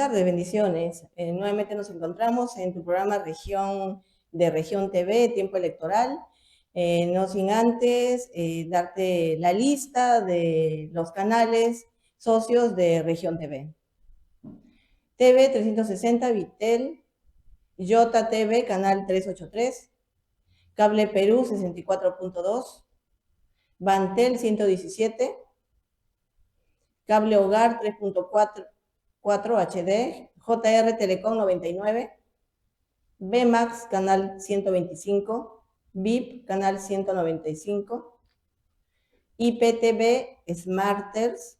tardes, bendiciones. Nuevamente nos encontramos en tu programa Región TV, Tiempo Electoral. No sin antes darte la lista de los canales socios de Región TV. TV 360, Vitel, YTV, canal 383, Cable Perú 64.2, Bantel 117, Cable Hogar 3.4 HD, JR Telecom 99, BMAX canal 125, VIP canal 195, IPTV Smarters,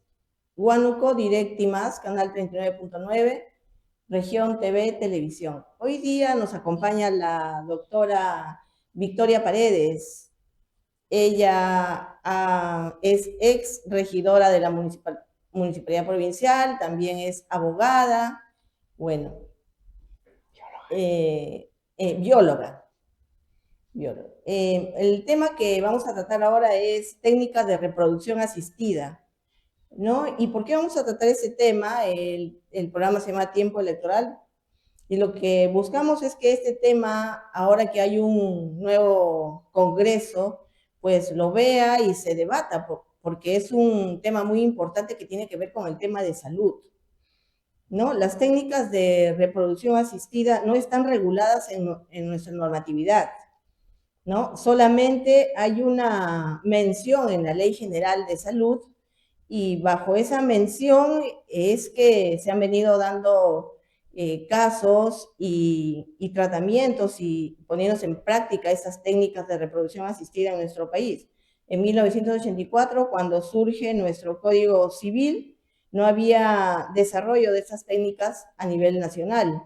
Huánuco Directimas canal 39.9, Región TV Televisión. Hoy día nos acompaña la doctora Victoria Paredes. Ella es ex regidora de la Municipalidad Provincial, también es abogada, bueno, bióloga. El tema que vamos a tratar ahora es técnicas de reproducción asistida, ¿no? ¿Y por qué vamos a tratar ese tema? El programa se llama Tiempo Electoral, y lo que buscamos es que este tema, ahora que hay un nuevo congreso, pues lo vea y se debata, porque es un tema muy importante que tiene que ver con el tema de salud, ¿no? Las técnicas de reproducción asistida no están reguladas en nuestra normatividad, ¿no? Solamente hay una mención en la Ley General de Salud, y bajo esa mención es que se han venido dando casos y tratamientos y poniéndose en práctica esas técnicas de reproducción asistida en nuestro país. En 1984, cuando surge nuestro Código Civil, no había desarrollo de esas técnicas a nivel nacional.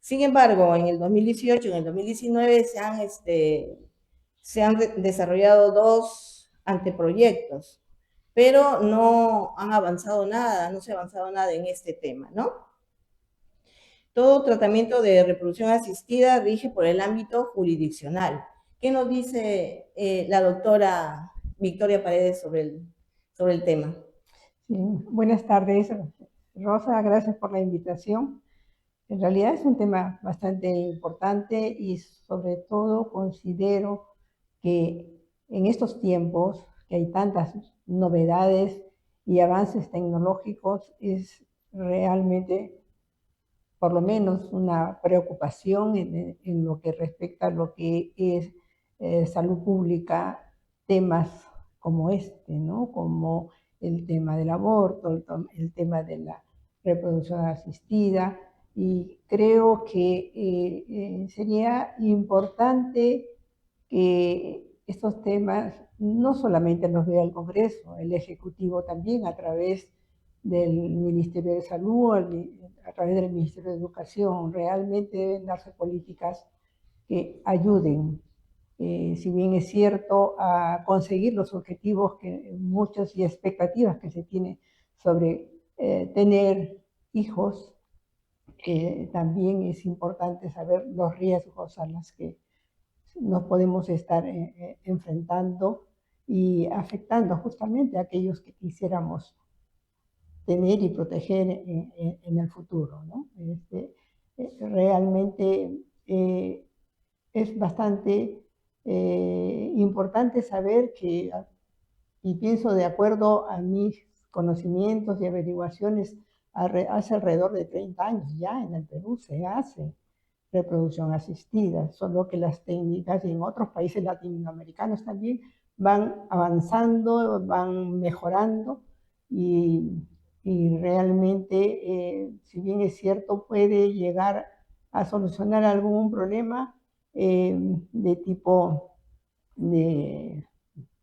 Sin embargo, en el 2018, en el 2019 se han desarrollado dos anteproyectos, pero no han avanzado nada, no se ha avanzado nada en este tema, ¿no? Todo tratamiento de reproducción asistida rige por el ámbito jurisdiccional. ¿Qué nos dice la doctora Victoria Paredes sobre el tema? Sí, buenas tardes, Rosa, gracias por la invitación. En realidad es un tema bastante importante y sobre todo considero que en estos tiempos que hay tantas novedades y avances tecnológicos, es realmente por lo menos una preocupación en lo que respecta a lo que es salud pública, temas como este, ¿no? Como el tema del aborto, el tema de la reproducción asistida, y creo que sería importante que estos temas no solamente los vea el Congreso, el Ejecutivo también a través del Ministerio de Salud, a través del Ministerio de Educación. Realmente deben darse políticas que ayuden, si bien es cierto, a conseguir los objetivos que muchos y expectativas que se tienen sobre tener hijos. También es importante saber los riesgos a los que nos podemos estar enfrentando y afectando justamente a aquellos que quisiéramos tener y proteger en el futuro, ¿no? Realmente es bastante importante saber que, y pienso de acuerdo a mis conocimientos y averiguaciones, hace alrededor de 30 años ya en el Perú se hace reproducción asistida, solo que las técnicas y en otros países latinoamericanos también van avanzando, van mejorando, y realmente, si bien es cierto, puede llegar a solucionar algún problema de tipo de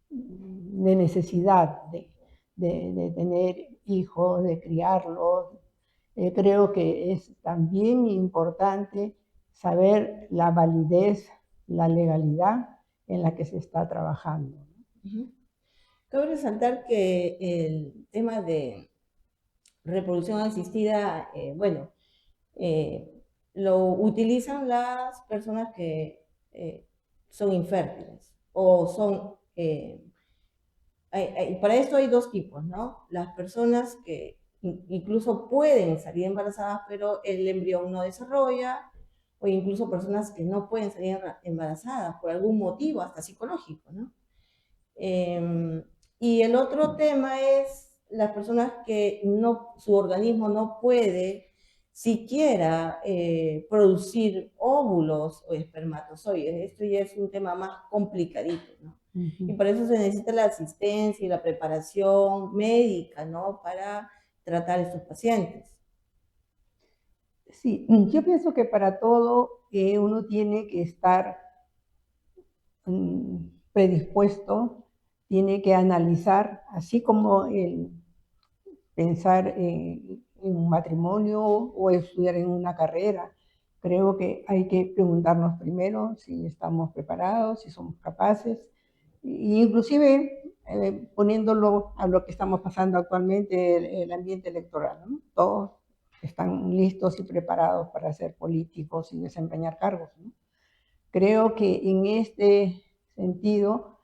necesidad de tener hijos, de criarlos. Creo que es también importante saber la validez, la legalidad en la que se está trabajando. Cabe resaltar que el tema de reproducción asistida, lo utilizan las personas que son infértiles o son... para esto hay dos tipos, ¿no? Las personas que incluso pueden salir embarazadas, pero el embrión no desarrolla, o incluso personas que no pueden salir embarazadas por algún motivo, hasta psicológico, ¿no? Y el otro tema es las personas que no, su organismo no puede siquiera producir óvulos o espermatozoides. Esto ya es un tema más complicadito, ¿no? Y por eso se necesita la asistencia y la preparación médica, ¿no? Para tratar a estos pacientes. Sí, yo pienso que para todo uno tiene que estar predispuesto, tiene que analizar, así como el pensar en un matrimonio o estudiar en una carrera. Creo que hay que preguntarnos primero si estamos preparados, si somos capaces, e inclusive poniéndolo a lo que estamos pasando actualmente, el ambiente electoral, ¿no? Todos están listos y preparados para ser políticos y desempeñar cargos, ¿no? Creo que en este sentido,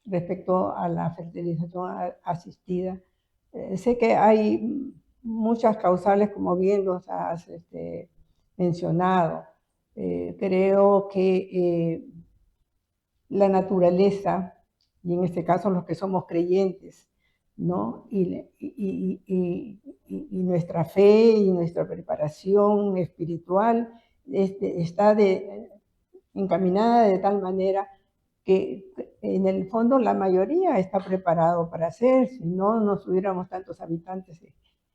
respecto a la fertilización asistida, sé que hay muchas causales, como bien los has mencionado. Creo que la naturaleza, y en este caso los que somos creyentes, ¿no? Y nuestra fe y nuestra preparación espiritual está encaminada de tal manera que en el fondo la mayoría está preparado para hacer, si no, no tuviéramos tantos habitantes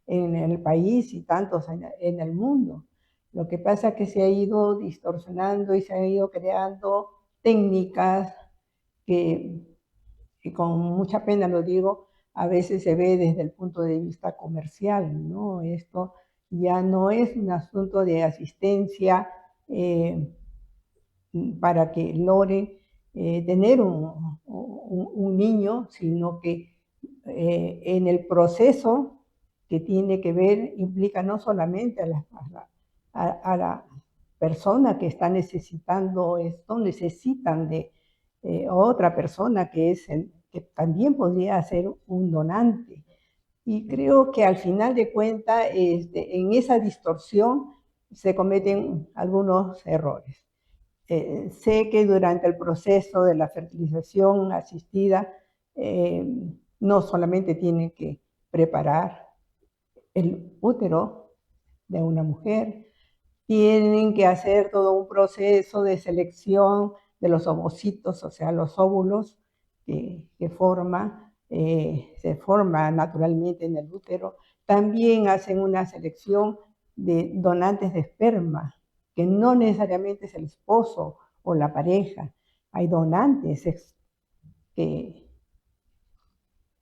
en el país y tantos en el mundo. Lo que pasa es que se ha ido distorsionando y se ha ido creando técnicas que, que con mucha pena lo digo, a veces se ve desde el punto de vista comercial, ¿no? Esto ya no es un asunto de asistencia para que logre tener un niño, sino que en el proceso que tiene que ver implica no solamente a la persona que está necesitando esto, necesitan de otra persona que también podría ser un donante. Y creo que al final de cuentas, en esa distorsión se cometen algunos errores. Sé que durante el proceso de la fertilización asistida, no solamente tienen que preparar el útero de una mujer, tienen que hacer todo un proceso de selección de los ovocitos, o sea, los óvulos que se forma naturalmente en el útero. También hacen una selección de donantes de esperma, que no necesariamente es el esposo o la pareja. Hay donantes que,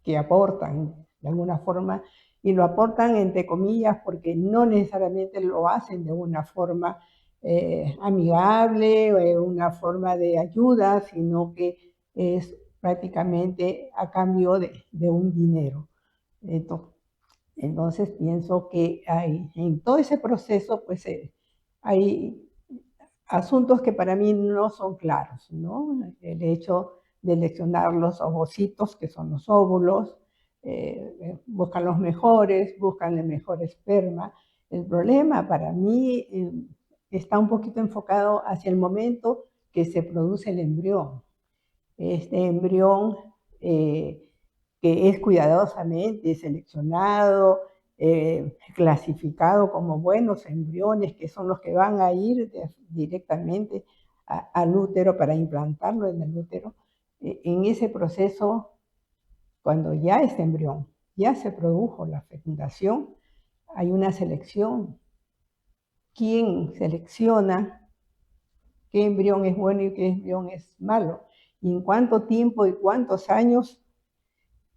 que aportan de alguna forma, y lo aportan entre comillas porque no necesariamente lo hacen de una forma amigable o una forma de ayuda, sino que es prácticamente a cambio de un dinero. Entonces pienso que en todo ese proceso pues hay asuntos que para mí no son claros, ¿no? El hecho de seleccionar los ovocitos, que son los óvulos, buscan los mejores, buscan el mejor esperma. El problema para mí está un poquito enfocado hacia el momento que se produce el embrión. Este embrión que es cuidadosamente seleccionado, clasificado como buenos embriones, que son los que van a ir directamente al útero para implantarlo en el útero. En ese proceso, cuando ya este embrión ya se produjo la fecundación, hay una selección. ¿Quién selecciona qué embrión es bueno y qué embrión es malo? Y en cuánto tiempo y cuántos años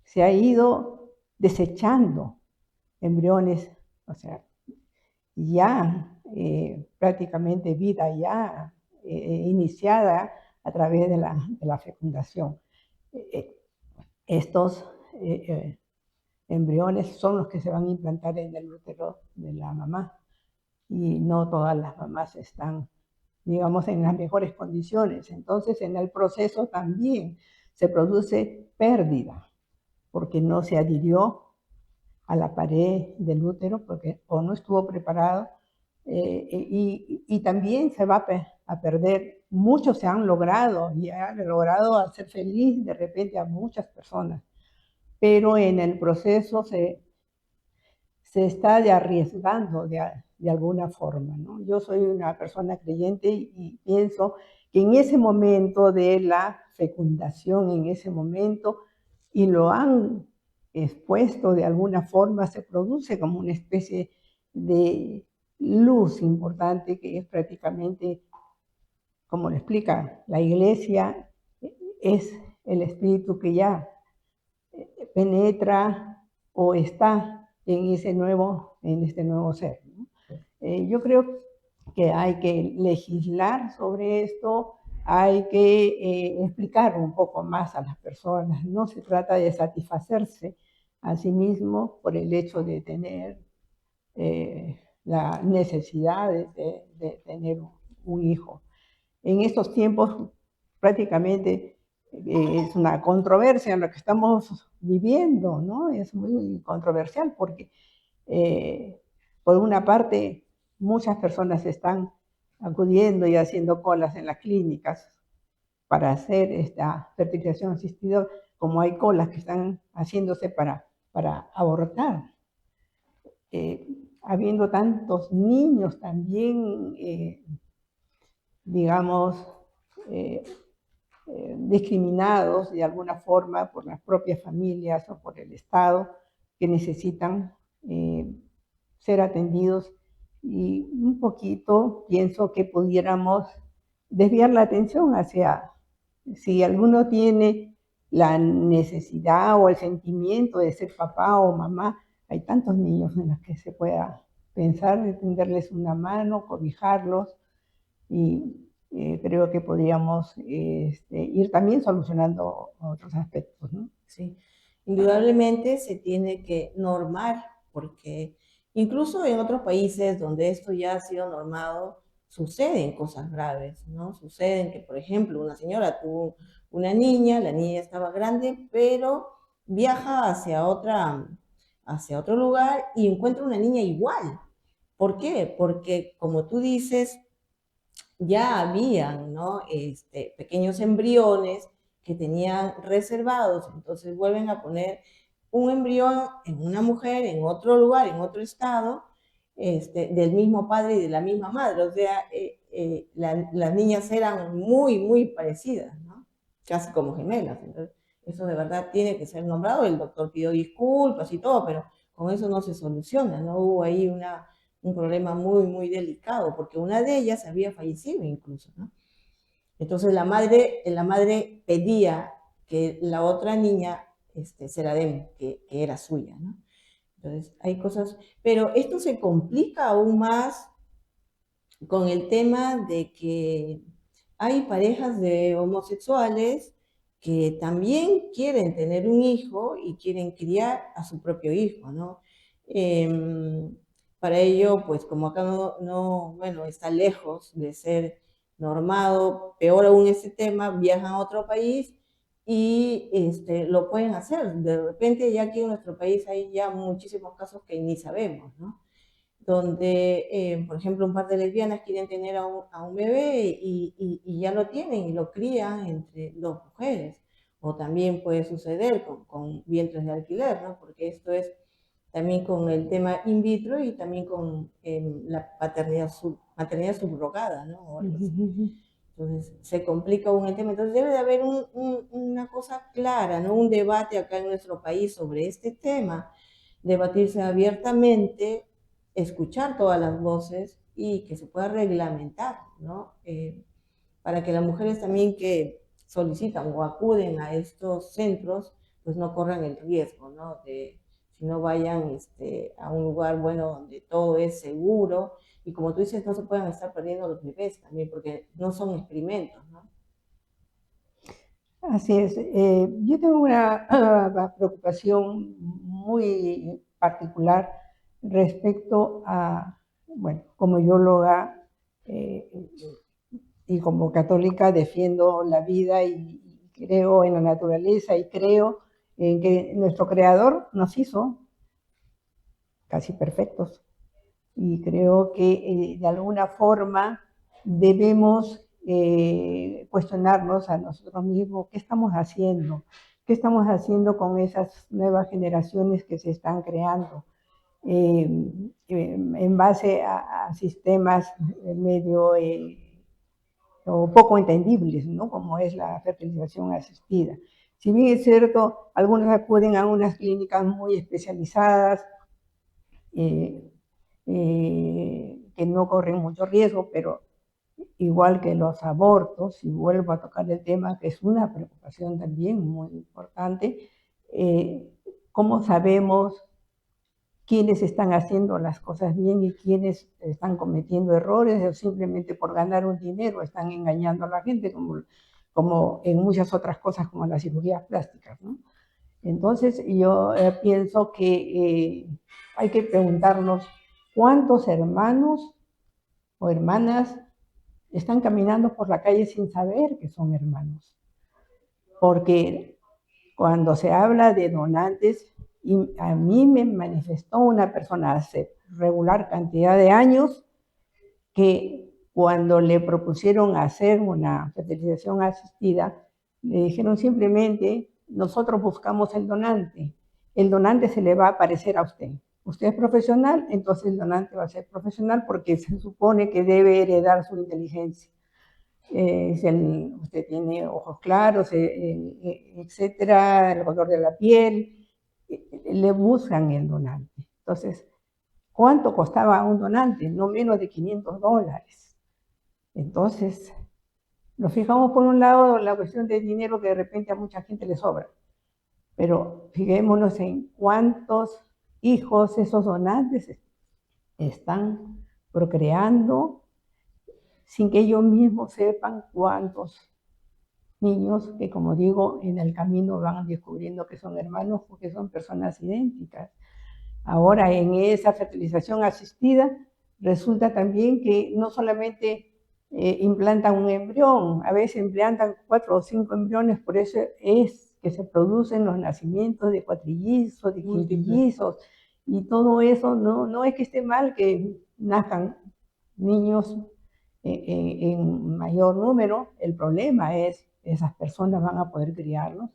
se ha ido desechando embriones, o sea, ya prácticamente vida ya iniciada a través de la fecundación. Estos embriones son los que se van a implantar en el útero de la mamá, y no todas las mamás están, digamos, en las mejores condiciones. Entonces, en el proceso también se produce pérdida, porque no se adhirió a la pared del útero porque o no estuvo preparado y también se va a perder. Muchos se han logrado y han logrado hacer feliz de repente a muchas personas, pero en el proceso se está arriesgando de alguna forma, ¿no? Yo soy una persona creyente y pienso que en ese momento de la fecundación, en ese momento, y lo han expuesto de alguna forma, se produce como una especie de luz importante que es prácticamente, como lo explica la Iglesia, es el espíritu que ya penetra o está en este nuevo ser, ¿no? Yo creo que hay que legislar sobre esto, hay que explicar un poco más a las personas. No se trata de satisfacerse a sí mismo por el hecho de tener la necesidad de tener un hijo. En estos tiempos prácticamente es una controversia en lo que estamos viviendo, ¿no? Es muy controversial porque por una parte muchas personas están acudiendo y haciendo colas en las clínicas para hacer esta fertilización asistida, como hay colas que están haciéndose para abortar. Habiendo tantos niños también, digamos, eh, discriminados de alguna forma por las propias familias o por el Estado que necesitan ser atendidos y un poquito pienso que pudiéramos desviar la atención hacia si alguno tiene la necesidad o el sentimiento de ser papá o mamá, hay tantos niños en los que se pueda pensar de tenderles una mano, cobijarlos y creo que podríamos ir también solucionando otros aspectos, ¿no? Sí, indudablemente se tiene que normar, porque incluso en otros países donde esto ya ha sido normado, suceden cosas graves, ¿no? Suceden que, por ejemplo, una señora tuvo una niña, la niña estaba grande, pero viaja hacia otro lugar y encuentra una niña igual. ¿Por qué? Porque, como tú dices, ya habían, ¿no? Pequeños embriones que tenían reservados, entonces vuelven a poner un embrión en una mujer, en otro lugar, en otro estado, del mismo padre y de la misma madre, o sea, las niñas eran muy, muy parecidas, ¿no? Casi como gemelas, entonces eso de verdad tiene que ser nombrado, el doctor pidió disculpas y todo, pero con eso no se soluciona, ¿no? Hubo ahí un problema muy, muy delicado, porque una de ellas había fallecido incluso, ¿no? Entonces la madre pedía que la otra niña se la den, que era suya, ¿no? Entonces hay cosas, pero esto se complica aún más con el tema de que hay parejas de homosexuales que también quieren tener un hijo y quieren criar a su propio hijo, ¿no? Para ello, pues como acá bueno, está lejos de ser normado, peor aún este tema, viajan a otro país y lo pueden hacer. De repente ya aquí en nuestro país hay ya muchísimos casos que ni sabemos, ¿no? Donde, por ejemplo, un par de lesbianas quieren tener a un bebé y ya lo tienen y lo crían entre dos mujeres. O también puede suceder con vientres de alquiler, ¿no? Porque esto es también con el tema in vitro y también con la maternidad subrogada, ¿no? O algo así. Entonces, se complica aún el tema. Entonces, debe de haber una cosa clara, ¿no? Un debate acá en nuestro país sobre este tema, debatirse abiertamente, escuchar todas las voces y que se pueda reglamentar, ¿no? Para que las mujeres también que solicitan o acuden a estos centros, pues no corran el riesgo, ¿no? Si no vayan a un lugar, bueno, donde todo es seguro y como tú dices, no se puedan estar perdiendo los bebés también, porque no son experimentos, ¿no? Así es. Yo tengo una preocupación muy particular respecto a, bueno, como bióloga y como católica defiendo la vida y creo en la naturaleza y creo en que nuestro creador nos hizo casi perfectos. Y creo que de alguna forma debemos cuestionarnos a nosotros mismos qué estamos haciendo con esas nuevas generaciones que se están creando en base a sistemas medio o poco entendibles, ¿no? Como es la fertilización asistida. Si bien es cierto, algunos acuden a unas clínicas muy especializadas, que no corren mucho riesgo, pero igual que los abortos, y vuelvo a tocar el tema, que es una preocupación también muy importante, ¿cómo sabemos quiénes están haciendo las cosas bien y quiénes están cometiendo errores o simplemente por ganar un dinero están engañando a la gente, como en muchas otras cosas como las cirugías plásticas, ¿no? Entonces yo pienso que hay que preguntarnos cuántos hermanos o hermanas están caminando por la calle sin saber que son hermanos. Porque cuando se habla de donantes, y a mí me manifestó una persona hace regular cantidad de años que cuando le propusieron hacer una fertilización asistida, le dijeron simplemente, nosotros buscamos el donante se le va a parecer a usted. Usted es profesional, entonces el donante va a ser profesional porque se supone que debe heredar su inteligencia. Usted tiene ojos claros, etcétera, el color de la piel, le buscan el donante. Entonces, ¿cuánto costaba un donante? No menos de $500. Entonces, nos fijamos por un lado la cuestión de dinero que de repente a mucha gente le sobra, pero fijémonos en cuántos hijos esos donantes están procreando sin que ellos mismos sepan cuántos niños que, como digo, en el camino van descubriendo que son hermanos porque son personas idénticas. Ahora, en esa fertilización asistida, resulta también que no solamente implantan un embrión, a veces implantan 4 o 5 embriones, por eso es que se producen los nacimientos de cuatrillizos, de quintillizos, y todo eso no es que esté mal que nazcan niños en mayor número, el problema es esas personas van a poder criarlos,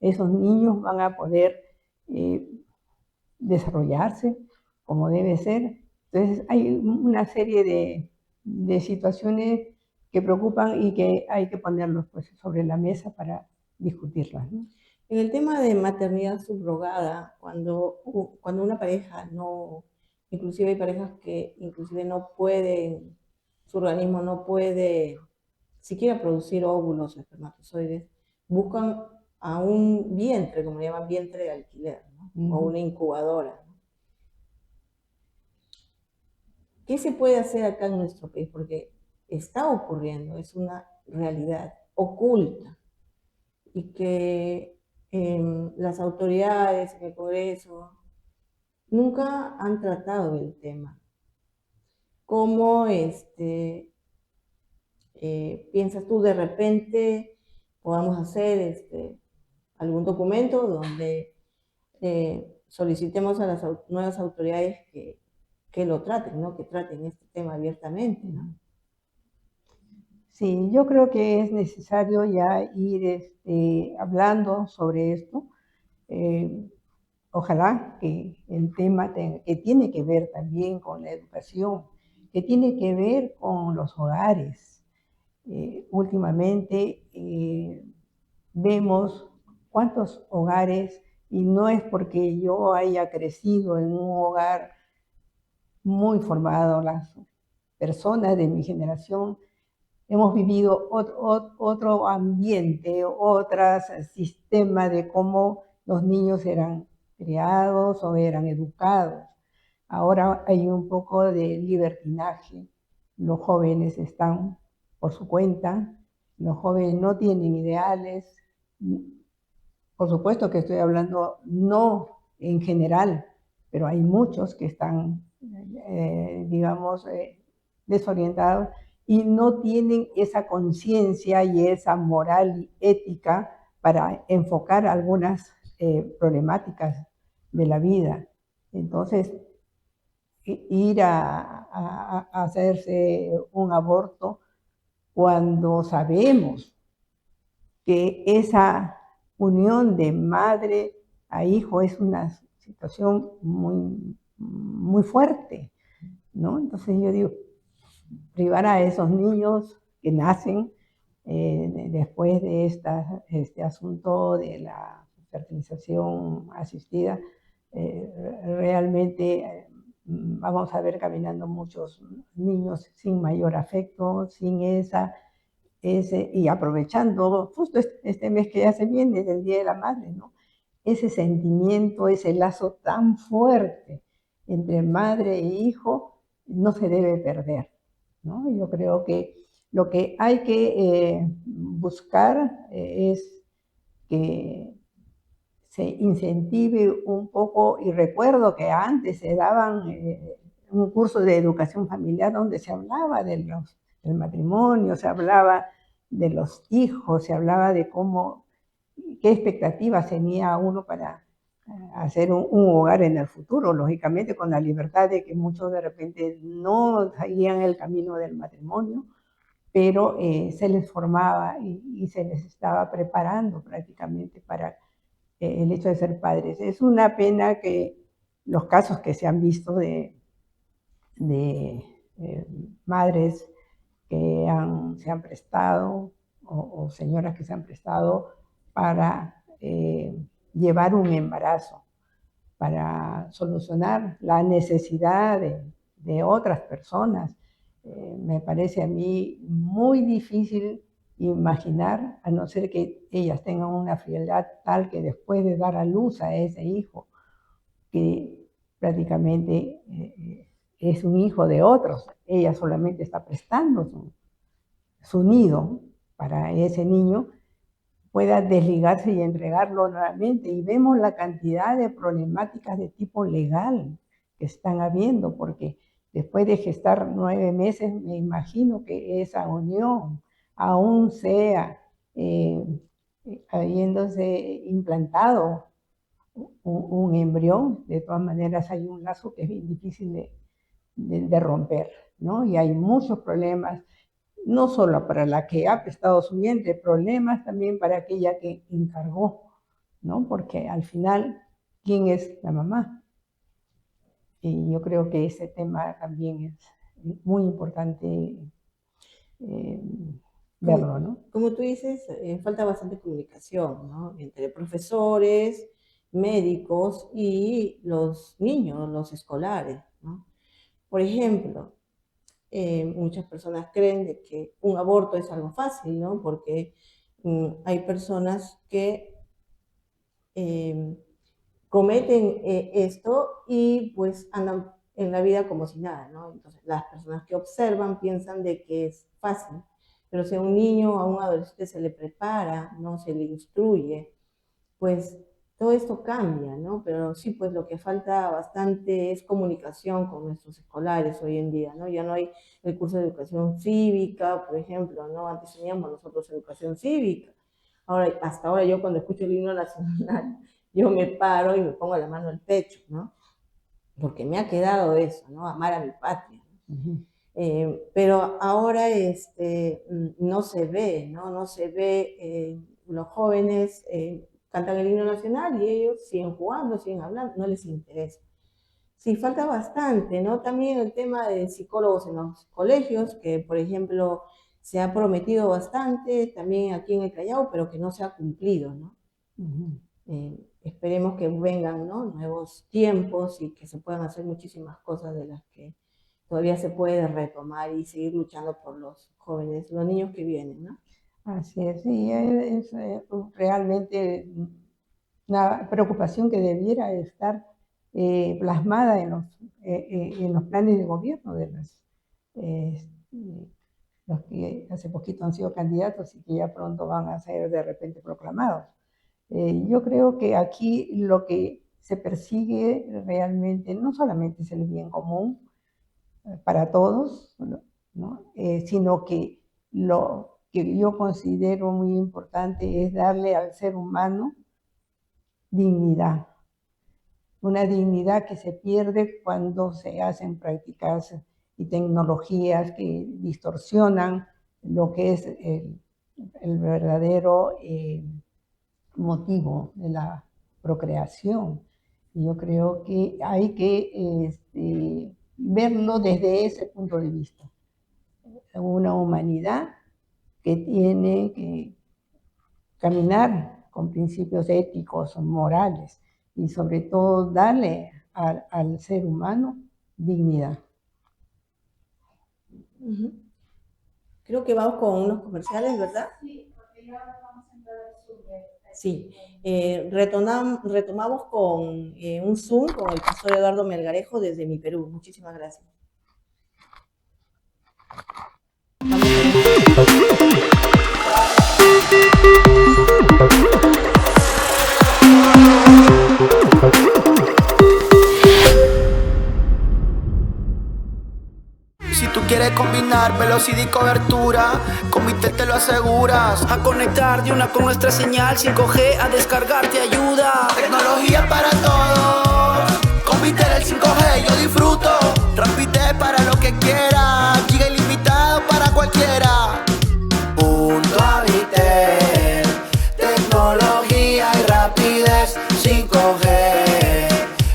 esos niños van a poder desarrollarse como debe ser. Entonces hay una serie de situaciones que preocupan y que hay que ponerlos pues, sobre la mesa para discutirlas, ¿no? En el tema de maternidad subrogada, cuando una pareja no, inclusive hay parejas que inclusive no pueden, su organismo no puede siquiera producir óvulos o espermatozoides, buscan a un vientre, como le llaman, vientre de alquiler, ¿no? O una incubadora, ¿no? ¿Qué se puede hacer acá en nuestro país? Porque está ocurriendo, es una realidad oculta y que las autoridades en el Congreso nunca han tratado el tema. ¿Cómo piensas tú de repente podamos hacer algún documento donde solicitemos a las nuevas autoridades que lo traten, ¿no? Que traten este tema abiertamente, ¿no? Sí, yo creo que es necesario ya ir hablando sobre esto. Ojalá que el tema que tiene que ver también con la educación, que tiene que ver con los hogares. Últimamente vemos cuántos hogares, y no es porque yo haya crecido en un hogar muy formado, las personas de mi generación hemos vivido otro ambiente, otro sistema de cómo los niños eran criados o eran educados. Ahora hay un poco de libertinaje. Los jóvenes están por su cuenta, los jóvenes no tienen ideales. Por supuesto que estoy hablando no en general, pero hay muchos que están, digamos, desorientados y no tienen esa conciencia y esa moral y ética para enfocar algunas problemáticas de la vida. Entonces, ir a hacerse un aborto cuando sabemos que esa unión de madre a hijo es una situación muy fuerte, ¿no? Entonces yo digo, privar a esos niños que nacen después de este asunto de la fertilización asistida, realmente vamos a ver caminando muchos niños sin mayor afecto, sin y aprovechando justo este mes que ya se viene del Día de la Madre, ¿no? Ese sentimiento, ese lazo tan fuerte entre madre e hijo no se debe perder, ¿no? Yo creo que lo que hay que buscar es que se incentive un poco, y recuerdo que antes se daban un curso de educación familiar donde se hablaba del matrimonio, se hablaba de los hijos, se hablaba de qué expectativas tenía uno para hacer un hogar en el futuro, lógicamente con la libertad de que muchos de repente no seguían el camino del matrimonio, pero se les formaba y se les estaba preparando prácticamente para el hecho de ser padres. Es una pena que los casos que se han visto de madres que se han prestado o señoras que se han prestado para llevar un embarazo, para solucionar la necesidad de otras personas. Me parece a mí muy difícil imaginar, a no ser que ellas tengan una frialdad tal que después de dar a luz a ese hijo, que prácticamente es un hijo de otros, ella solamente está prestando su nido para ese niño, pueda desligarse y entregarlo nuevamente. Y vemos la cantidad de problemáticas de tipo legal que están habiendo, porque después de gestar 9 meses, me imagino que esa unión aún sea habiéndose implantado un embrión. De todas maneras hay un lazo que es bien difícil de romper, ¿no? Y hay muchos problemas, no solo para la que ha prestado su vientre, problemas también para aquella que encargó, ¿no? Porque al final, ¿quién es la mamá? Y yo creo que ese tema también es muy importante eh, verlo, ¿no? Como tú dices, falta bastante comunicación, ¿no? Entre profesores, médicos y los niños, los escolares, ¿no? Por ejemplo, muchas personas creen de que un aborto es algo fácil, ¿no? Porque hay personas que cometen esto y pues andan en la vida como si nada, ¿no? Entonces las personas que observan piensan de que es fácil, pero si a un niño o a un adolescente se le prepara, no se le instruye, pues todo esto cambia, ¿no? Pero sí, pues lo que falta bastante es comunicación con nuestros escolares hoy en día, ¿no? Ya no hay el curso de educación cívica, por ejemplo, ¿no? Antes teníamos nosotros educación cívica. Ahora, hasta ahora yo cuando escucho el himno nacional, yo me paro y me pongo la mano al pecho, ¿no? Porque me ha quedado eso, ¿no? Amar a mi patria. Pero ahora no se ve, ¿no? No se ve, los jóvenes cantan el himno nacional y ellos siguen jugando, siguen hablando, no les interesa. Sí, falta bastante, ¿no? También el tema de psicólogos en los colegios, que por ejemplo se ha prometido bastante, también aquí en el Callao, pero que no se ha cumplido, ¿no? Esperemos que vengan, ¿no? Nuevos tiempos y que se puedan hacer muchísimas cosas de las que todavía se puede retomar y seguir luchando por los jóvenes, los niños que vienen, ¿no? Así es, sí, es realmente una preocupación que debiera estar plasmada en los planes de gobierno de eh, los que hace poquito han sido candidatos y que ya pronto van a ser de repente proclamados. Yo creo que aquí lo que se persigue realmente no solamente es el bien común para todos, ¿no? Sino que lo que yo considero muy importante es darle al ser humano dignidad. una dignidad que se pierde cuando se hacen prácticas y tecnologías que distorsionan lo que es el verdadero motivo de la procreación. Y yo creo que hay que verlo desde ese punto de vista. Una humanidad que tiene que caminar con principios éticos, morales, y sobre todo darle al ser humano dignidad. Creo que vamos con unos comerciales, ¿verdad? Sí, porque ya vamos a entrar al Zoom. Sí, retomamos con un Zoom con el pastor Eduardo Melgarejo desde mi Perú. Muchísimas gracias. Si tú quieres combinar velocidad y cobertura, con Vitel te lo aseguras. A conectar de una con nuestra señal 5G, a descargar te ayuda. Tecnología para todos, con Vitel el 5G yo disfruto. Transmite para lo que quiera, giga ilimitado para cualquiera. Junto a Vitel, tecnología y rapidez 5G,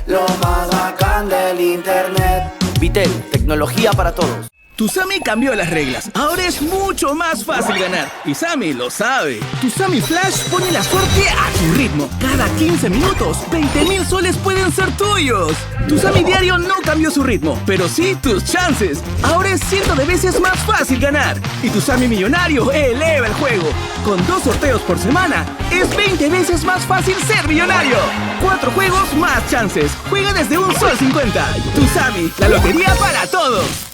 lo más bacán del internet. Vitel, tecnología para todos. Tu Sammy cambió las reglas. Ahora es mucho más fácil ganar. Y Sammy lo sabe. Tu Sammy Flash pone la suerte a tu ritmo. Cada 15 minutos, 20.000 soles pueden ser tuyos. Tu Sammy Diario no cambió su ritmo, pero sí tus chances. Ahora es 100 de veces más fácil ganar. Y tu Sammy Millonario eleva el juego. Con 2 sorteos por semana, es 20 veces más fácil ser millonario. 4 juegos, más chances. Juega desde un sol 50. Tu Sammy, la lotería para todos.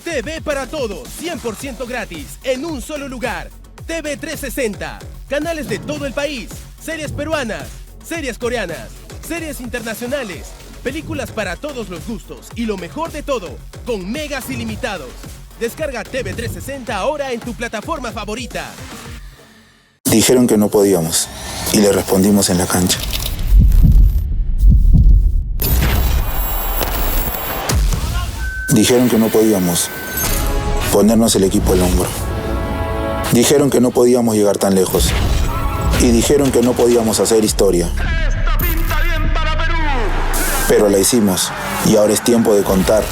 TV para todos, 100% gratis, en un solo lugar. TV 360, canales de todo el país, series peruanas, series coreanas, series internacionales, películas para todos los gustos y lo mejor de todo, con megas ilimitados. Descarga TV 360 ahora en tu plataforma favorita. Dijeron que no podíamos y le respondimos en la cancha. Dijeron que no podíamos ponernos el equipo al hombro. Dijeron que no podíamos llegar tan lejos. Y dijeron que no podíamos hacer historia. ¡Esta pinta bien para Perú! Pero la hicimos y ahora es tiempo de contar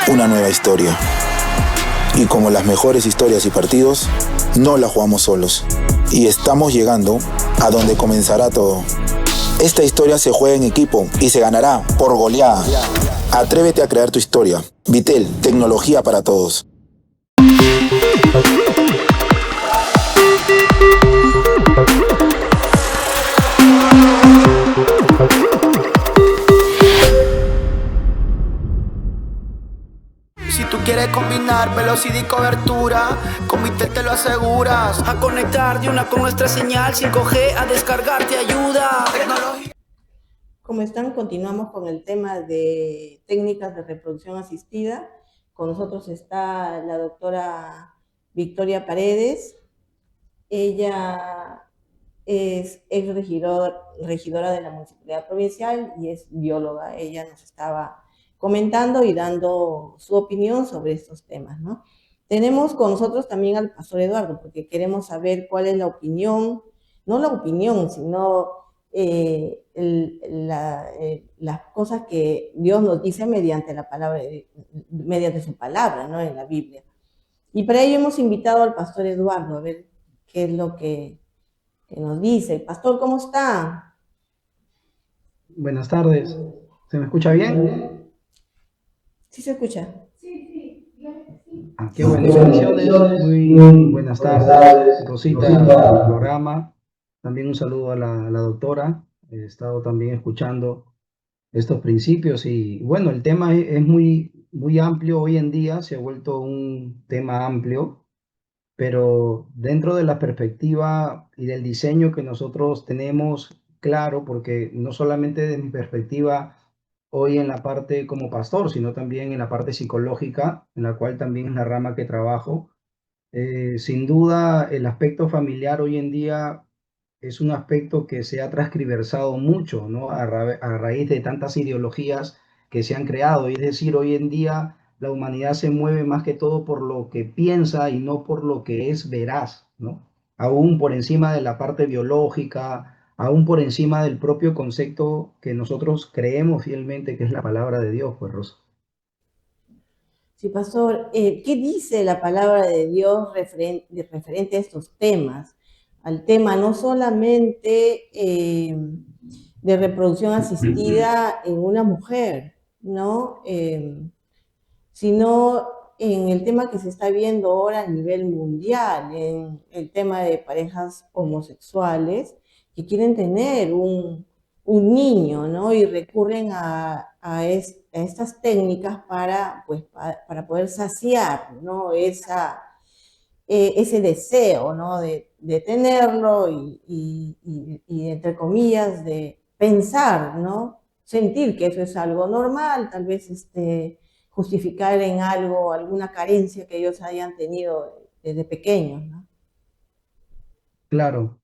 una nueva historia. Y como las mejores historias y partidos, no la jugamos solos. Y estamos llegando a donde comenzará todo. Esta historia se juega en equipo y se ganará por goleada. Atrévete a crear tu historia. Vitel, tecnología para todos. Si tú quieres combinar velocidad y cobertura, con Vitel te lo aseguras. A conectar de una con nuestra señal 5G, a descargar te ayuda. Tecnología. ¿Cómo están? Continuamos con el tema de técnicas de reproducción asistida. Con nosotros está la doctora Victoria Paredes. Ella es regidora de la Municipalidad Provincial y es bióloga. Ella nos estaba comentando y dando su opinión sobre estos temas, ¿no? Tenemos con nosotros también al pastor Eduardo, porque queremos saber cuál es la opinión, no la opinión, sino las cosas que Dios nos dice mediante la palabra, mediante su palabra, ¿no? En la Biblia. Y para ello hemos invitado al pastor Eduardo a ver qué es lo que nos dice. Pastor, ¿cómo está? Buenas tardes. ¿Se me escucha bien? ¿Sí se escucha? Sí. Qué buenas bendiciones. Muy buenas tardes, Rosita, el programa. También un saludo a la doctora. He estado también escuchando estos principios y bueno, el tema es muy amplio hoy en día, se ha vuelto un tema amplio, pero dentro de la perspectiva y del diseño que nosotros tenemos claro, porque no solamente de mi perspectiva hoy en la parte como pastor, sino también en la parte psicológica, en la cual también es la rama que trabajo. Sin duda, el aspecto familiar hoy en día es un aspecto que se ha transcriversado mucho, ¿no? A raíz de tantas ideologías que se han creado. Es decir, hoy en día la humanidad se mueve más que todo por lo que piensa y no por lo que es veraz, ¿no? Aún por encima de la parte biológica, aún por encima del propio concepto que nosotros creemos fielmente que es la palabra de Dios, pues, Rosa. Sí, pastor, ¿qué dice la palabra de Dios referente a estos temas? Al tema no solamente de reproducción asistida en una mujer, ¿no? Sino en el tema que se está viendo ahora a nivel mundial, en el tema de parejas homosexuales que quieren tener un niño, ¿no? Y recurren a estas técnicas para, pues, para poder saciar, ¿no? Ese deseo, ¿no? De tenerlo y, entre comillas, de pensar, ¿no? Sentir que eso es algo normal, tal vez justificar en algo, alguna carencia que ellos hayan tenido desde pequeños, ¿no? Claro.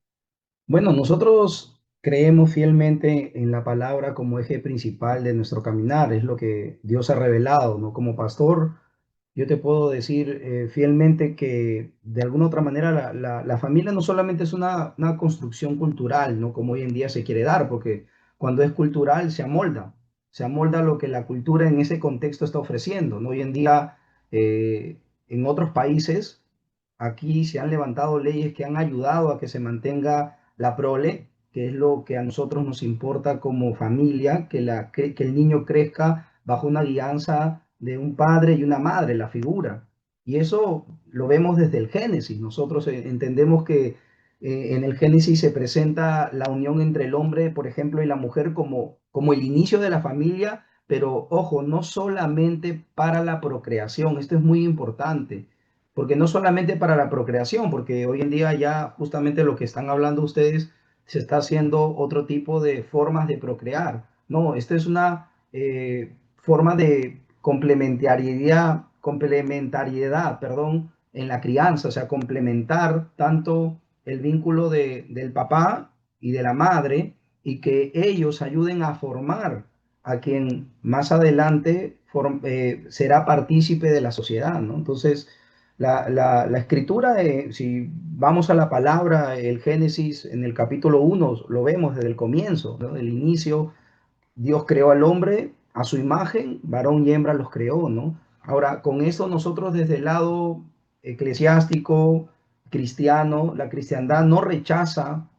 Bueno, nosotros creemos fielmente en la palabra como eje principal de nuestro caminar, es lo que Dios ha revelado, ¿no? Como pastor, yo te puedo decir fielmente que de alguna otra manera la familia no solamente es una construcción cultural, ¿no? Como hoy en día se quiere dar, porque cuando es cultural se amolda lo que la cultura en ese contexto está ofreciendo, ¿no? Hoy en día en otros países aquí se han levantado leyes que han ayudado a que se mantenga la prole, que es lo que a nosotros nos importa como familia, que el niño crezca bajo una guianza de un padre y una madre, la figura. Y eso lo vemos desde el Génesis. Nosotros entendemos que en el Génesis se presenta la unión entre el hombre, por ejemplo, y la mujer como el inicio de la familia, pero ojo, no solamente para la procreación. Esto es muy importante porque no solamente para la procreación, porque hoy en día ya justamente lo que están hablando ustedes se está haciendo otro tipo de formas de procrear. No, esta es una forma de complementariedad, perdón, en la crianza, o sea, complementar tanto el vínculo del papá y de la madre y que ellos ayuden a formar a quien más adelante será partícipe de la sociedad, ¿no? Entonces, la escritura, si vamos a la palabra, el Génesis en el capítulo 1, lo vemos desde el comienzo, ¿no? Del inicio, Dios creó al hombre a su imagen, varón y hembra los creó, ¿no? Ahora, con eso nosotros desde el lado eclesiástico, cristiano, la cristiandad no rechaza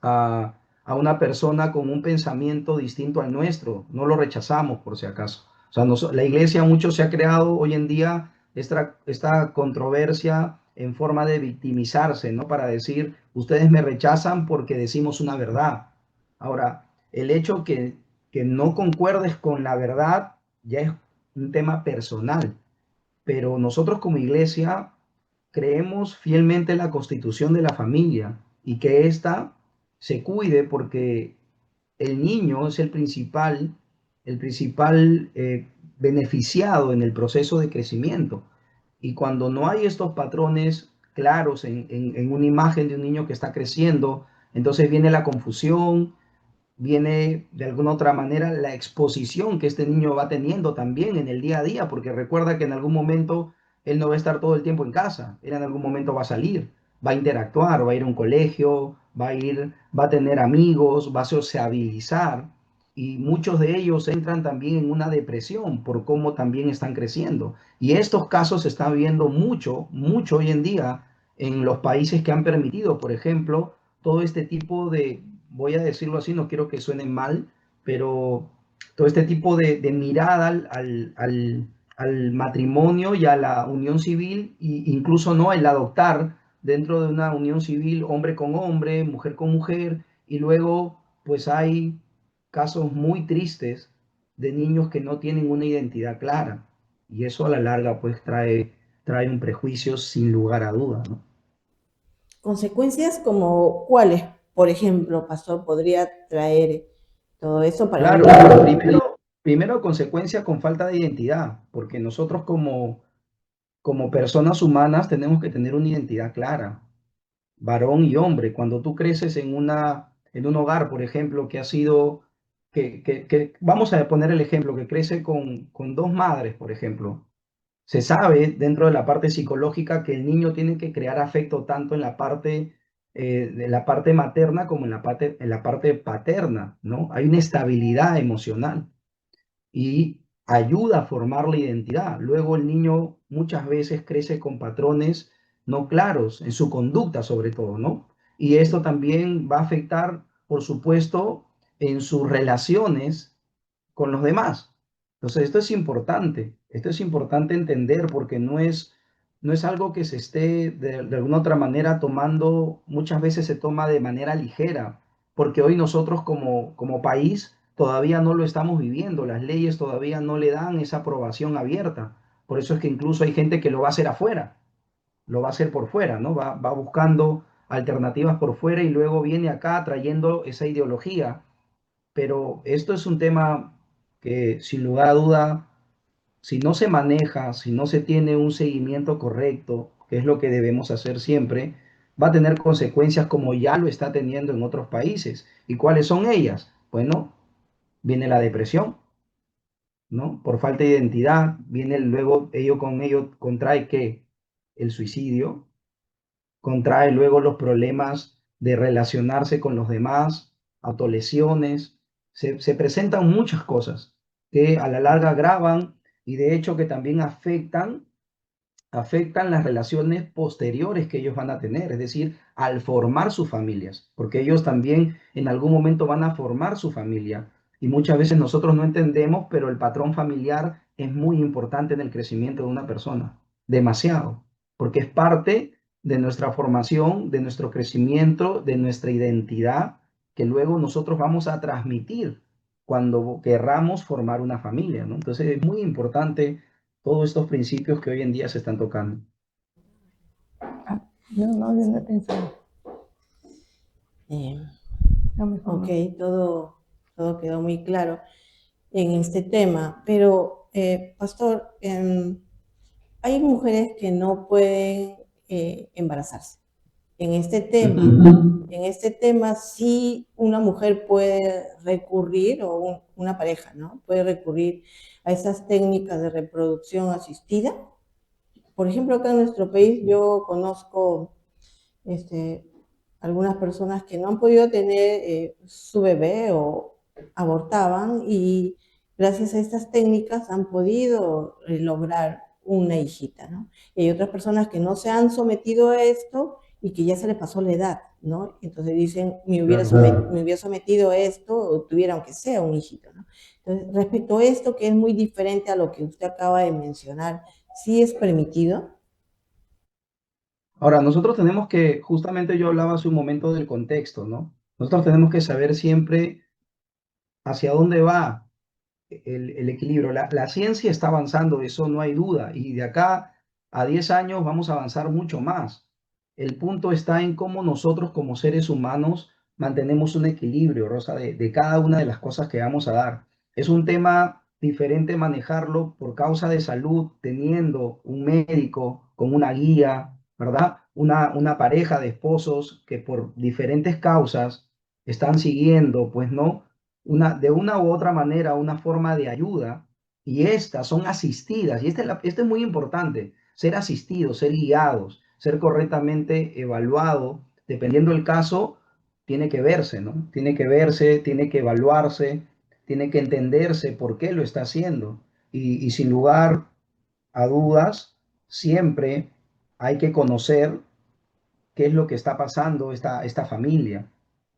a una persona con un pensamiento distinto al nuestro, no lo rechazamos por si acaso. O sea, la iglesia mucho se ha creado hoy en día esta controversia en forma de victimizarse, ¿no? Para decir, ustedes me rechazan porque decimos una verdad. Ahora, el hecho que no concuerdes con la verdad ya es un tema personal, pero nosotros como iglesia creemos fielmente en la constitución de la familia y que ésta se cuide porque el niño es el principal beneficiado en el proceso de crecimiento. Y cuando no hay estos patrones claros en una imagen de un niño que está creciendo, entonces viene la confusión, viene de alguna otra manera la exposición que este niño va teniendo también en el día a día, porque recuerda que en algún momento él no va a estar todo el tiempo en casa, él en algún momento va a salir, va a interactuar, va a ir a un colegio, va a tener amigos, va a sociabilizar y muchos de ellos entran también en una depresión por cómo también están creciendo. Y estos casos se están viendo mucho, mucho hoy en día en los países que han permitido, por ejemplo, todo este tipo de, voy a decirlo así, no quiero que suene mal, pero todo este tipo de mirada al matrimonio y a la unión civil, e incluso no el adoptar dentro de una unión civil hombre con hombre, mujer con mujer, y luego pues hay casos muy tristes de niños que no tienen una identidad clara, y eso a la larga pues trae un prejuicio sin lugar a duda, ¿no? Consecuencias como cuáles, por ejemplo, pastor, podría traer todo eso para Claro, primero consecuencia con falta de identidad, porque nosotros como personas humanas tenemos que tener una identidad clara. varón y hombre. Cuando tú creces en un hogar, por ejemplo, que ha sido, vamos a poner el ejemplo, que crece con dos madres, por ejemplo. Se sabe dentro de la parte psicológica que el niño tiene que crear afecto tanto de la parte materna como en la parte paterna, ¿no? Hay una estabilidad emocional y ayuda a formar la identidad. Luego el niño muchas veces crece con patrones no claros en su conducta sobre todo, ¿no? Y esto también va a afectar, por supuesto, en sus relaciones con los demás. Entonces, esto es importante entender porque no es algo que se esté de alguna otra manera tomando, muchas veces se toma de manera ligera, porque hoy nosotros como país todavía no lo estamos viviendo, las leyes todavía no le dan esa aprobación abierta. Por eso es que incluso hay gente que lo va a hacer afuera, lo va a hacer por fuera, ¿no? Va buscando alternativas por fuera y luego viene acá trayendo esa ideología, pero esto es un tema que sin lugar a duda, si no se maneja, si no se tiene un seguimiento correcto, que es lo que debemos hacer siempre, va a tener consecuencias como ya lo está teniendo en otros países. ¿Y cuáles son ellas? Bueno, viene la depresión, ¿no? Por falta de identidad, viene luego ello contrae que el suicidio, contrae luego los problemas de relacionarse con los demás, autolesiones, se presentan muchas cosas que a la larga agravan y de hecho que también afectan las relaciones posteriores que ellos van a tener, es decir, al formar sus familias, porque ellos también en algún momento van a formar su familia y muchas veces nosotros no entendemos, pero el patrón familiar es muy importante en el crecimiento de una persona, demasiado, porque es parte de nuestra formación, de nuestro crecimiento, de nuestra identidad, que luego nosotros vamos a transmitir cuando querramos formar una familia, ¿no? Entonces es muy importante todos estos principios que hoy en día se están tocando. No he pensado. Ok, todo quedó muy claro en este tema, pero Pastor, hay mujeres que no pueden embarazarse. En este tema sí una mujer puede recurrir, o una pareja, ¿no? Puede recurrir a esas técnicas de reproducción asistida. Por ejemplo, acá en nuestro país yo conozco algunas personas que no han podido tener su bebé o abortaban y gracias a estas técnicas han podido lograr una hijita, ¿no? Y hay otras personas que no se han sometido a esto y que ya se les pasó la edad, ¿no? Entonces dicen, me hubiera sometido a esto o tuviera aunque sea un hijito, ¿no? Entonces, respecto a esto, que es muy diferente a lo que usted acaba de mencionar, ¿sí es permitido? Ahora, nosotros tenemos que, justamente yo hablaba hace un momento del contexto, ¿no? Nosotros tenemos que saber siempre hacia dónde va el equilibrio. La ciencia está avanzando, eso no hay duda, y de acá a 10 años vamos a avanzar mucho más. El punto está en cómo nosotros como seres humanos mantenemos un equilibrio, Rosa, de cada una de las cosas que vamos a dar. Es un tema diferente manejarlo por causa de salud, teniendo un médico con una guía, ¿verdad? Una pareja de esposos que por diferentes causas están siguiendo, pues no, de una u otra manera, una forma de ayuda, y estas son asistidas, y este es muy importante, ser asistidos, ser guiados, ser correctamente evaluado, dependiendo del caso, tiene que verse, ¿no? Tiene que verse, tiene que evaluarse, tiene que entenderse por qué lo está haciendo, y sin lugar a dudas, siempre hay que conocer qué es lo que está pasando esta familia.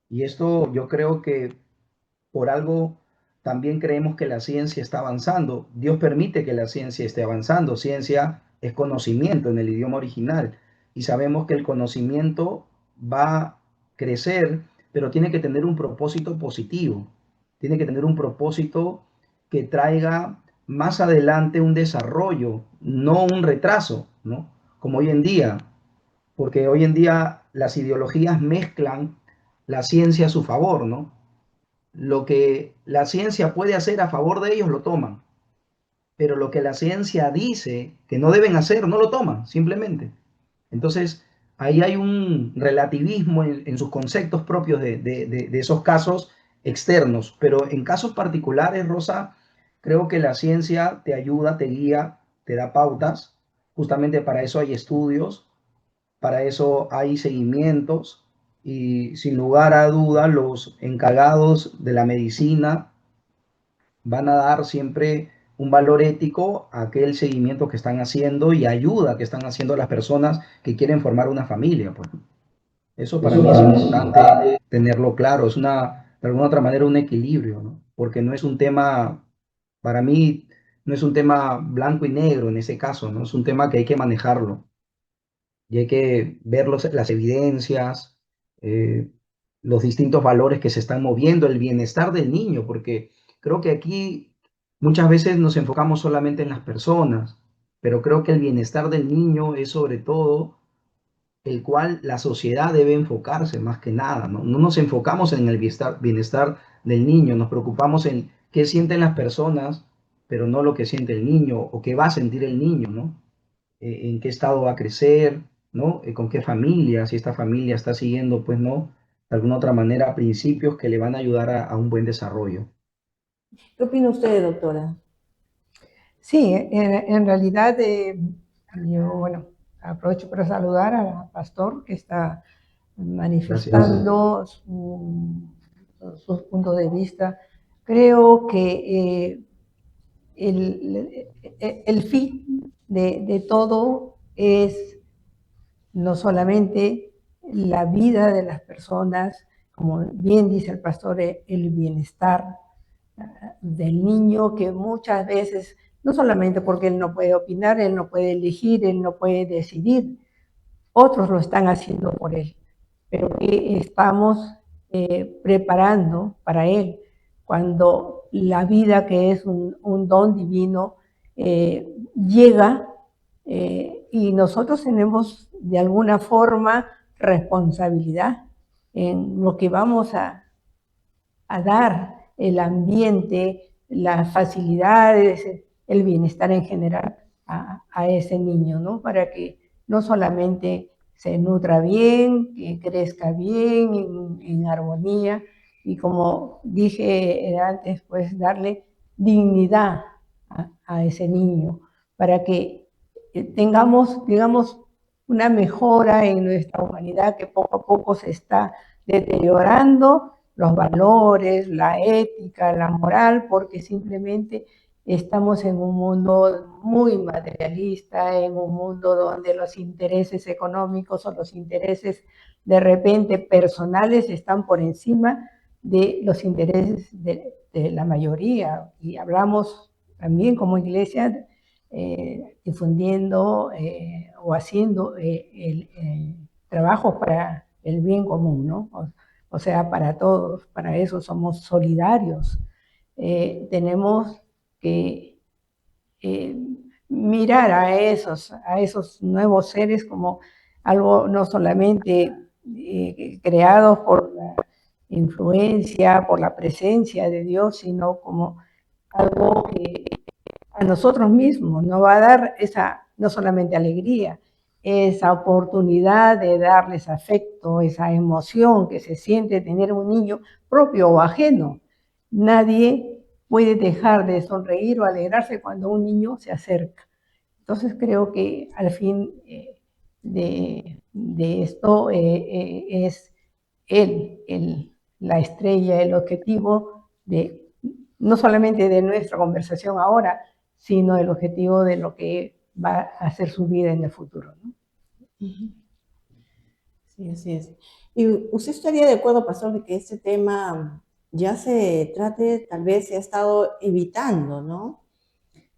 Y esto yo creo que por algo también creemos que la ciencia está avanzando. Dios permite que la ciencia esté avanzando. Ciencia es conocimiento en el idioma original. Y sabemos que el conocimiento va a crecer, pero tiene que tener un propósito positivo. Tiene que tener un propósito que traiga más adelante un desarrollo, no un retraso, ¿no? Como hoy en día, porque hoy en día las ideologías mezclan la ciencia a su favor, ¿no? Lo que la ciencia puede hacer a favor de ellos lo toman, pero lo que la ciencia dice que no deben hacer no lo toman, simplemente. Entonces, ahí hay un relativismo en sus conceptos propios de esos casos externos, pero en casos particulares, Rosa, creo que la ciencia te ayuda, te guía, te da pautas. Justamente para eso hay estudios, para eso hay seguimientos y sin lugar a duda los encargados de la medicina van a dar siempre un valor ético a aquel seguimiento que están haciendo y ayuda que están haciendo las personas que quieren formar una familia, pues. Eso para mí es importante tenerlo claro, es una, de alguna otra manera, un equilibrio, ¿no? Porque no es un tema, para mí, no es un tema blanco y negro en ese caso, ¿no? Es un tema que hay que manejarlo y hay que ver las evidencias, eh, los distintos valores que se están moviendo, el bienestar del niño, porque creo que aquí muchas veces nos enfocamos solamente en las personas, pero creo que el bienestar del niño es sobre todo el cual la sociedad debe enfocarse más que nada, ¿no? No nos enfocamos en el bienestar del niño, nos preocupamos en qué sienten las personas, pero no lo que siente el niño o qué va a sentir el niño, ¿no? En qué estado va a crecer, ¿no? Con qué familia, si esta familia está siguiendo, pues, ¿no? De alguna otra manera, principios que le van a ayudar a un buen desarrollo. ¿Qué opina usted, doctora? Sí, en realidad yo, bueno, aprovecho para saludar al pastor que está manifestando sus puntos de vista. Creo que el fin de todo es no solamente la vida de las personas, como bien dice el pastor, el bienestar del niño, que muchas veces, no solamente porque él no puede opinar, él no puede elegir, él no puede decidir, otros lo están haciendo por él, pero que estamos preparando para él cuando la vida, que es un don divino, llega, y nosotros tenemos de alguna forma responsabilidad en lo que vamos a dar, el ambiente, las facilidades, el bienestar en general a ese niño, ¿no? Para que no solamente se nutra bien, que crezca bien, en armonía, y como dije antes, pues darle dignidad a ese niño, para que tengamos, digamos, una mejora en nuestra humanidad que poco a poco se está deteriorando, los valores, la ética, la moral, porque simplemente estamos en un mundo muy materialista, en un mundo donde los intereses económicos o los intereses de repente personales están por encima de los intereses de la mayoría. Y hablamos también como iglesia difundiendo o haciendo trabajos para el bien común, ¿no? O sea, para todos, para eso somos solidarios. Tenemos que mirar a esos nuevos seres como algo no solamente creados por la influencia, por la presencia de Dios, sino como algo que a nosotros mismos nos va a dar esa, no solamente alegría, esa oportunidad de darles afecto, esa emoción que se siente tener un niño propio o ajeno. Nadie puede dejar de sonreír o alegrarse cuando un niño se acerca. Entonces creo que al fin de esto es la estrella, el objetivo de no solamente de nuestra conversación ahora, sino el objetivo de lo que va a ser su vida en el futuro, ¿no? Sí, así es. ¿Y usted estaría de acuerdo, pastor, de que este tema ya se trate, tal vez se ha estado evitando, ¿no?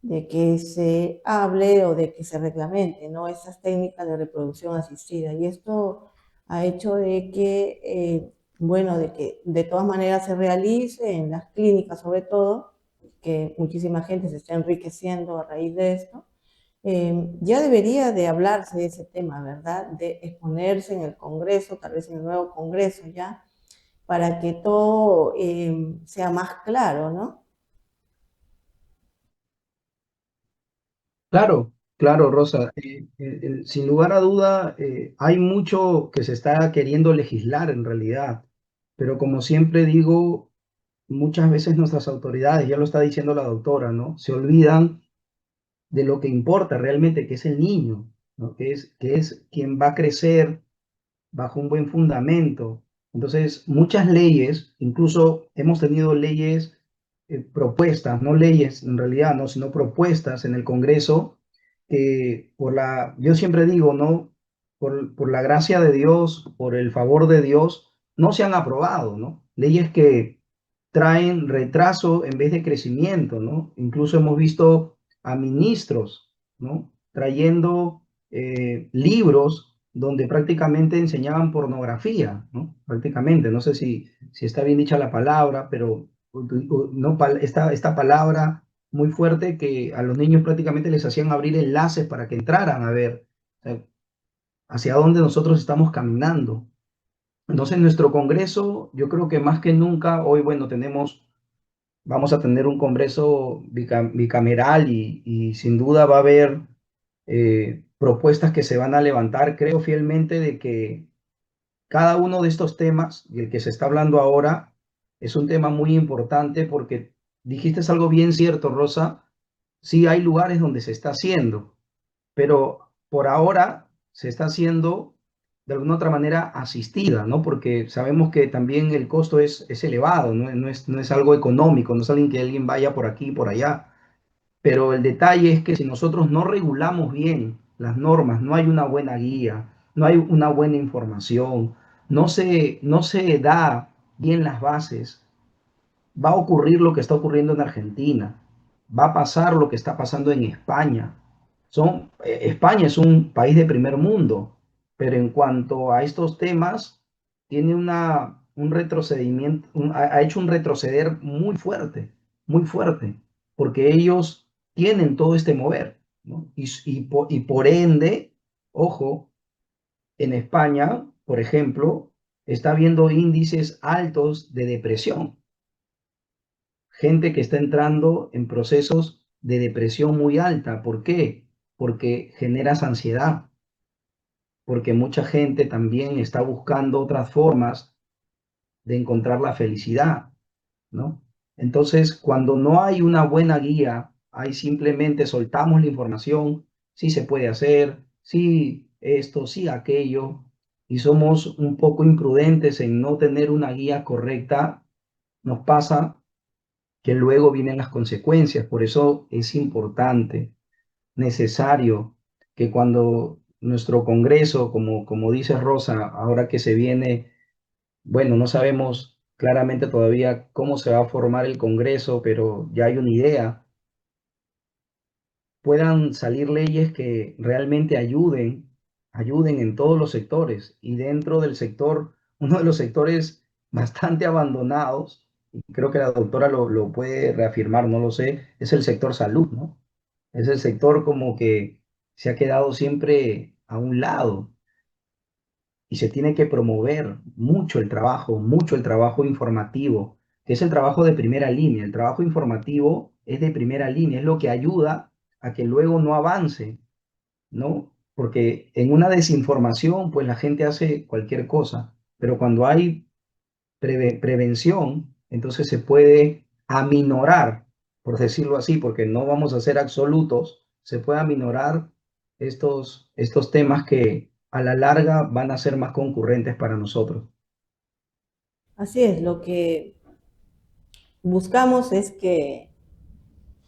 De que se hable o de que se reglamente, ¿no? Esas técnicas de reproducción asistida. Y esto ha hecho de que, bueno, de que de todas maneras se realice en las clínicas, sobre todo, que muchísima gente se está enriqueciendo a raíz de esto. Ya debería de hablarse de ese tema, ¿verdad? De exponerse en el Congreso, tal vez en el nuevo Congreso ya, para que todo sea más claro, ¿no? Claro, Claro, Rosa, sin lugar a duda, hay mucho que se está queriendo legislar en realidad, pero como siempre digo, muchas veces nuestras autoridades, ya lo está diciendo la doctora, ¿no? Se olvidan de lo que importa realmente, que es el niño, ¿no? Que es quien va a crecer bajo un buen fundamento. Entonces, muchas leyes, incluso hemos tenido leyes propuestas, no leyes en realidad, no, sino propuestas en el Congreso, que yo siempre digo, ¿no? Por la gracia de Dios, por el favor de Dios, no se han aprobado, ¿no? Leyes que traen retraso en vez de crecimiento, ¿no? Incluso hemos visto a ministros, ¿no? Trayendo libros donde prácticamente enseñaban pornografía, ¿no? Prácticamente, no sé si está bien dicha la palabra, pero no, esta palabra muy fuerte que a los niños prácticamente les hacían abrir enlaces para que entraran a ver, o sea, hacia dónde nosotros estamos caminando. Entonces, nuestro Congreso, yo creo que más que nunca, hoy, bueno, vamos a tener un Congreso bicameral y sin duda va a haber propuestas que se van a levantar. Creo fielmente de que cada uno de estos temas, y el que se está hablando ahora, es un tema muy importante porque dijiste algo bien cierto, Rosa. Sí hay lugares donde se está haciendo, pero por ahora se está haciendo de alguna otra manera asistida, ¿no? Porque sabemos que también el costo es elevado, no es algo económico, no es alguien que alguien vaya por aquí y por allá. Pero el detalle es que si nosotros no regulamos bien las normas, no hay una buena guía, no hay una buena información, no se da bien las bases, va a ocurrir lo que está ocurriendo en Argentina, va a pasar lo que está pasando en España. España es un país de primer mundo, pero en cuanto a estos temas, tiene un retrocedimiento, ha hecho un retroceder muy fuerte, porque ellos tienen todo este mover, ¿no? Y por ende, ojo, en España, por ejemplo, está habiendo índices altos de depresión, gente que está entrando en procesos de depresión muy alta. ¿Por qué? Porque generas ansiedad, porque mucha gente también está buscando otras formas de encontrar la felicidad, ¿no? Entonces, cuando no hay una buena guía, hay simplemente soltamos la información, sí se puede hacer, sí esto, sí aquello, y somos un poco imprudentes en no tener una guía correcta, nos pasa que luego vienen las consecuencias. Por eso es importante, necesario, que cuando nuestro Congreso, como dice Rosa, ahora que se viene, bueno, no sabemos claramente todavía cómo se va a formar el Congreso, pero ya hay una idea, puedan salir leyes que realmente ayuden en todos los sectores y dentro del sector, uno de los sectores bastante abandonados, y creo que la doctora lo puede reafirmar, no lo sé, es el sector salud, ¿no? Es el sector como que se ha quedado siempre a un lado y se tiene que promover mucho el trabajo informativo, que es el trabajo de primera línea. El trabajo informativo es de primera línea, es lo que ayuda a que luego no avance, ¿no? Porque en una desinformación, pues la gente hace cualquier cosa, pero cuando hay prevención, entonces se puede aminorar, por decirlo así, porque no vamos a ser absolutos, se puede aminorar estos temas que a la larga van a ser más concurrentes para nosotros. Así es, lo que buscamos es que,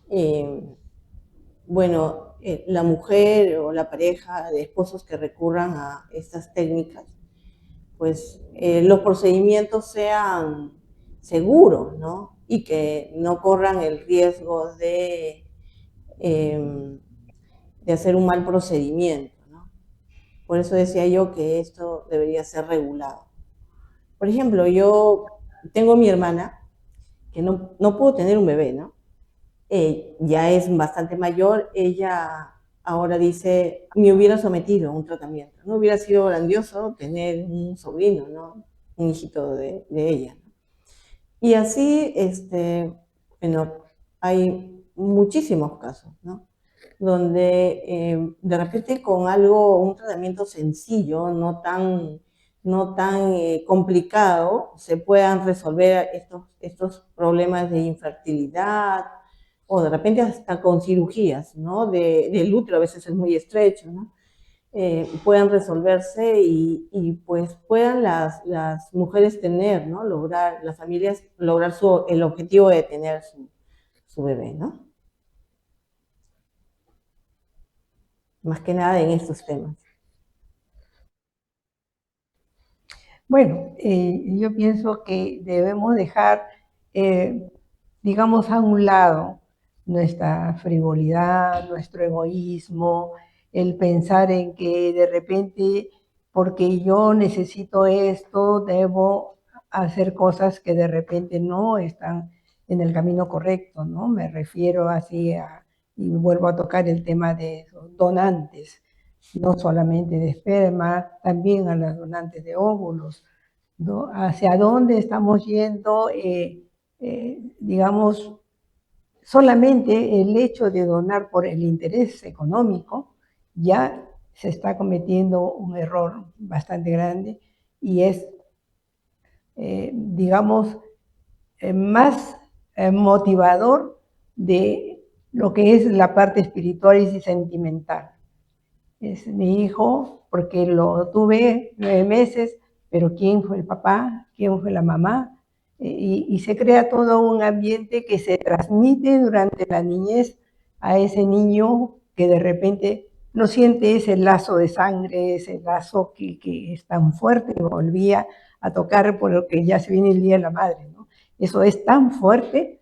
eh, bueno, la mujer o la pareja de esposos que recurran a estas técnicas, pues los procedimientos sean seguros, ¿no? Y que no corran el riesgo eh, de hacer un mal procedimiento, ¿no? Por eso decía yo que esto debería ser regulado. Por ejemplo, yo tengo mi hermana que no pudo tener un bebé, ¿no? Ya es bastante mayor, ella ahora dice, me hubiera sometido a un tratamiento, no hubiera sido grandioso tener un sobrino, ¿no? Un hijito de ella, ¿no? Y así, bueno, hay muchísimos casos, ¿no? donde de repente con un tratamiento sencillo, no tan complicado, se puedan resolver estos problemas de infertilidad, o de repente hasta con cirugías, ¿no? Del útero, a veces es muy estrecho, ¿no? Puedan resolverse y pues puedan las mujeres tener, ¿no? Las familias lograr el objetivo de tener su bebé, ¿no? Más que nada en estos temas. Bueno, yo pienso que debemos dejar, digamos, a un lado nuestra frivolidad, nuestro egoísmo, el pensar en que de repente, porque yo necesito esto, debo hacer cosas que de repente no están en el camino correcto, ¿no? Me refiero así y vuelvo a tocar el tema de esos donantes, no solamente de esperma, también a las donantes de óvulos, ¿no? Hacia dónde estamos yendo, digamos, solamente el hecho de donar por el interés económico ya se está cometiendo un error bastante grande y es, digamos, más motivador de lo que es la parte espiritual y sentimental. Es mi hijo porque lo tuve 9 meses, pero ¿quién fue el papá? ¿Quién fue la mamá? Y se crea todo un ambiente que se transmite durante la niñez a ese niño que de repente no siente ese lazo de sangre, ese lazo que es tan fuerte que volvía a tocar por lo que ya se viene el Día de la Madre, ¿no? Eso es tan fuerte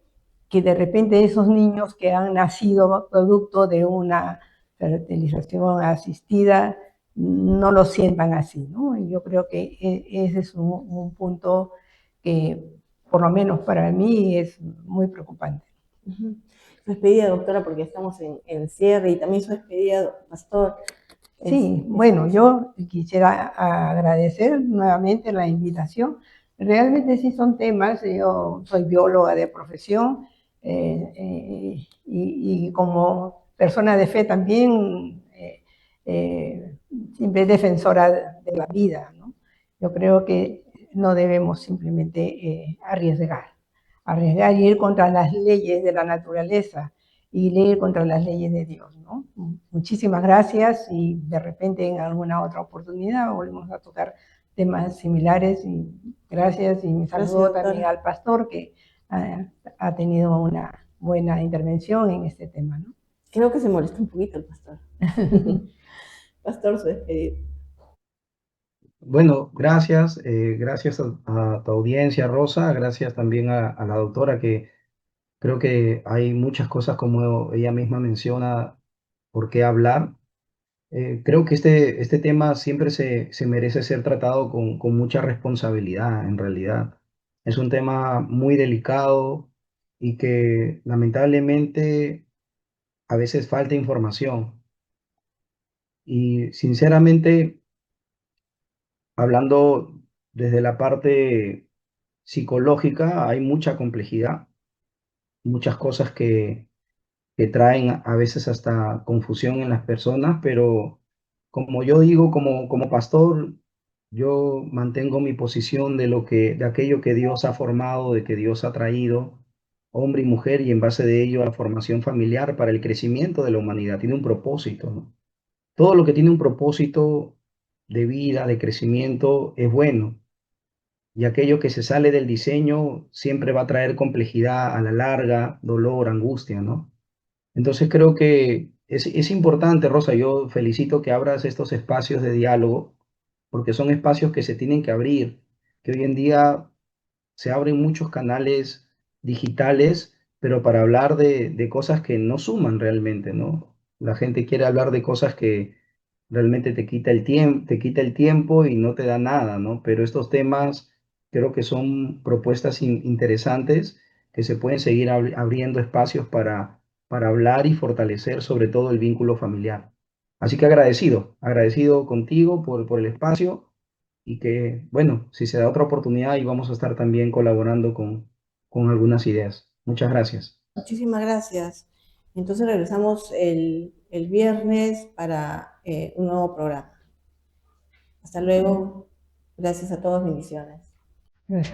que de repente esos niños que han nacido producto de una fertilización asistida no lo sientan así, ¿no? Y yo creo que ese es un punto que, por lo menos para mí, es muy preocupante. Su despedida, doctora, porque estamos en cierre, y también su despedida, pastor. Sí, bueno, yo quisiera agradecer nuevamente la invitación. Realmente sí son temas, yo soy bióloga de profesión y como persona de fe también, siempre defensora de la vida, ¿no? Yo creo que no debemos simplemente arriesgar y ir contra las leyes de la naturaleza y ir contra las leyes de Dios, ¿no? Muchísimas gracias y de repente en alguna otra oportunidad volvemos a tocar temas similares y gracias y mi saludo también al pastor que ha tenido una buena intervención en este tema, ¿no? Creo que se molestó un poquito el pastor. Pastor, su despedida. Bueno, gracias, gracias a tu audiencia, Rosa, gracias también a la doctora, que creo que hay muchas cosas, como ella misma menciona, por qué hablar. Creo que este tema siempre se merece ser tratado con mucha responsabilidad, en realidad. Es un tema muy delicado y que lamentablemente a veces falta información. Y sinceramente, hablando desde la parte psicológica, hay mucha complejidad, muchas cosas que traen a veces hasta confusión en las personas, pero como yo digo, como pastor, yo mantengo mi posición de aquello que Dios ha formado, de que Dios ha traído, hombre y mujer, y en base de ello a la formación familiar para el crecimiento de la humanidad. Tiene un propósito, ¿no? Todo lo que tiene un propósito de vida, de crecimiento, es bueno. Y aquello que se sale del diseño siempre va a traer complejidad a la larga, dolor, angustia, ¿no? Entonces creo que es importante, Rosa, yo felicito que abras estos espacios de diálogo, porque son espacios que se tienen que abrir, que hoy en día se abren muchos canales digitales, pero para hablar de cosas que no suman realmente, ¿no? La gente quiere hablar de cosas que realmente te quita el tiempo y no te da nada, ¿no? Pero estos temas creo que son propuestas interesantes que se pueden seguir abriendo espacios para hablar y fortalecer sobre todo el vínculo familiar. Así que agradecido contigo por el espacio y que, bueno, si se da otra oportunidad, y vamos a estar también colaborando con algunas ideas. Muchas gracias. Muchísimas gracias. Entonces regresamos el viernes para un nuevo programa. Hasta luego. Gracias a todos. Bendiciones. Gracias.